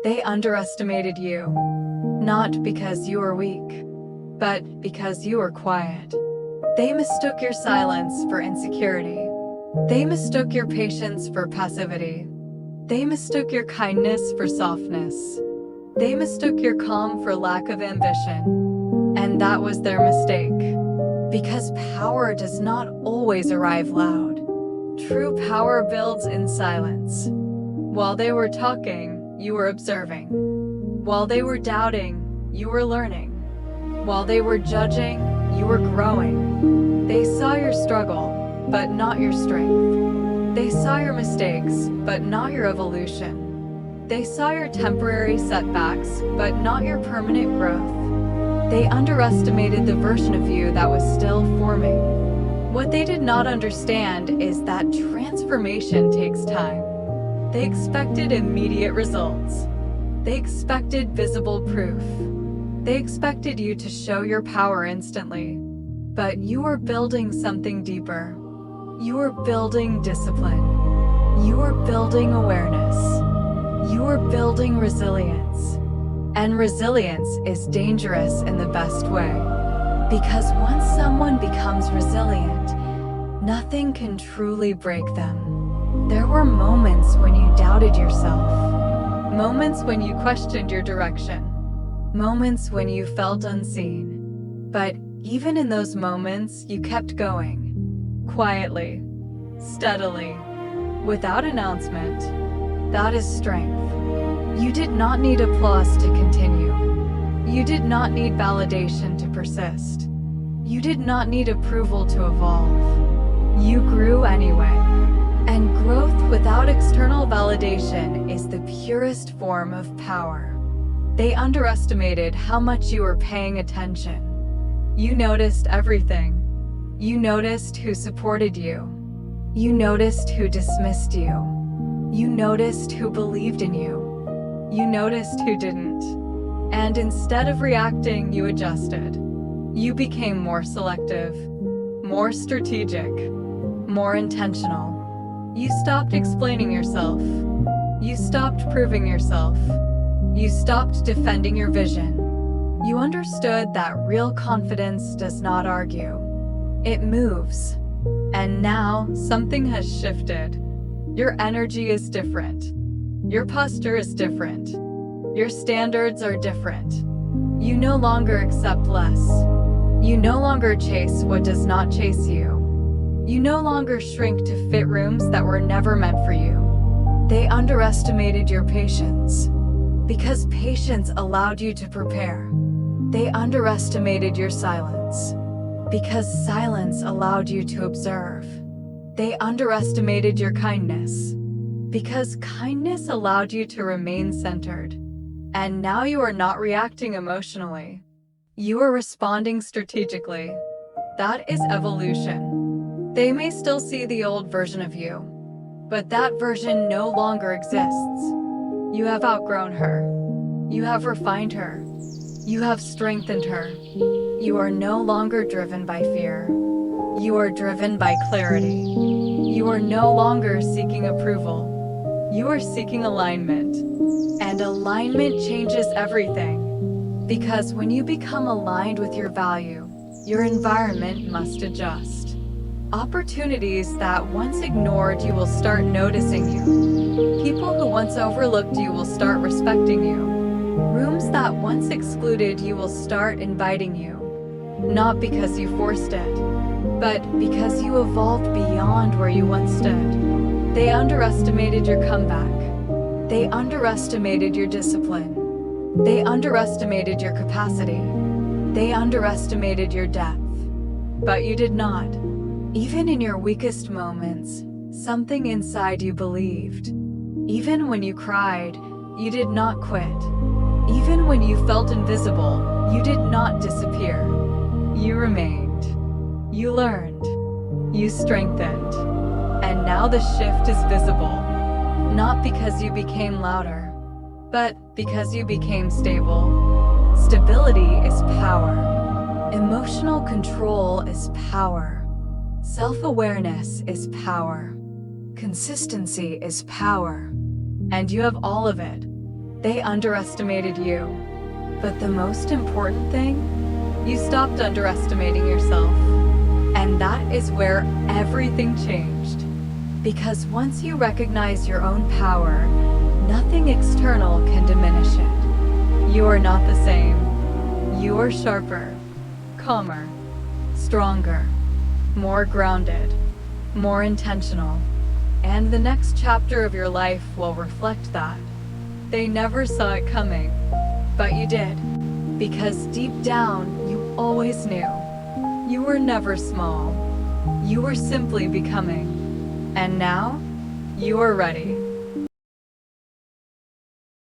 They underestimated you, not because you were weak, but because you were quiet. They mistook your silence for insecurity. They mistook your patience for passivity. They mistook your kindness for softness. They mistook your calm for lack of ambition. And that was their mistake. Because power does not always arrive loud. True power builds in silence. While they were talking, you were observing. While they were doubting, you were learning. While they were judging, you were growing. They saw your struggle, but not your strength. They saw your mistakes, but not your evolution. They saw your temporary setbacks, but not your permanent growth. They underestimated the version of you that was still forming. What they did not understand is that transformation takes time. They expected immediate results. They expected visible proof. They expected you to show your power instantly. But you are building something deeper. You are building discipline. You are building awareness. You are building resilience. And resilience is dangerous in the best way. Because once someone becomes resilient, nothing can truly break them. There were moments when you doubted yourself. Moments when you questioned your direction. Moments when you felt unseen. But even in those moments, you kept going. Quietly. Steadily. Without announcement. That is strength. You did not need applause to continue. You did not need validation to persist. You did not need approval to evolve. You grew anyway. And growth without external validation is the purest form of power. They underestimated how much you were paying attention. You noticed everything. You noticed who supported you. You noticed who dismissed you. You noticed who believed in you. You noticed who didn't. And instead of reacting, you adjusted. You became more selective, more strategic, more intentional. You stopped explaining yourself. You stopped proving yourself. You stopped defending your vision. You understood that real confidence does not argue. It moves. And now something has shifted. Your energy is different. Your posture is different. Your standards are different. You no longer accept less. You no longer chase what does not chase you. You no longer shrink to fit rooms that were never meant for you. They underestimated your patience. Because patience allowed you to prepare. They underestimated your silence. Because silence allowed you to observe. They underestimated your kindness. Because kindness allowed you to remain centered. And now you are not reacting emotionally. You are responding strategically. That is evolution. They may still see the old version of you, but that version no longer exists. You have outgrown her. You have refined her. You have strengthened her. You are no longer driven by fear. You are driven by clarity. You are no longer seeking approval. You are seeking alignment. And alignment changes everything. Because when you become aligned with your value, your environment must adjust. Opportunities that once ignored you will start noticing you. People who once overlooked you will start respecting you. Rooms that once excluded you will start inviting you. Not because you forced it, but because you evolved beyond where you once stood. They underestimated your comeback. They underestimated your discipline. They underestimated your capacity. They underestimated your depth. But you did not. Even in your weakest moments, something inside you believed. Even when you cried, you did not quit. Even when you felt invisible, you did not disappear. You remained. You learned. You strengthened. And now the shift is visible. Not because you became louder, but because you became stable. Stability is power. Emotional control is power. Self-awareness is power. Consistency is power. And you have all of it. They underestimated you. But the most important thing, you stopped underestimating yourself. And that is where everything changed. Because once you recognize your own power, nothing external can diminish it. You are not the same. You are sharper, calmer, stronger, more grounded, more intentional. And the next chapter of your life will reflect that. They never saw it coming, but you did. Because deep down, you always knew. You were never small. You were simply becoming. And now, you are ready.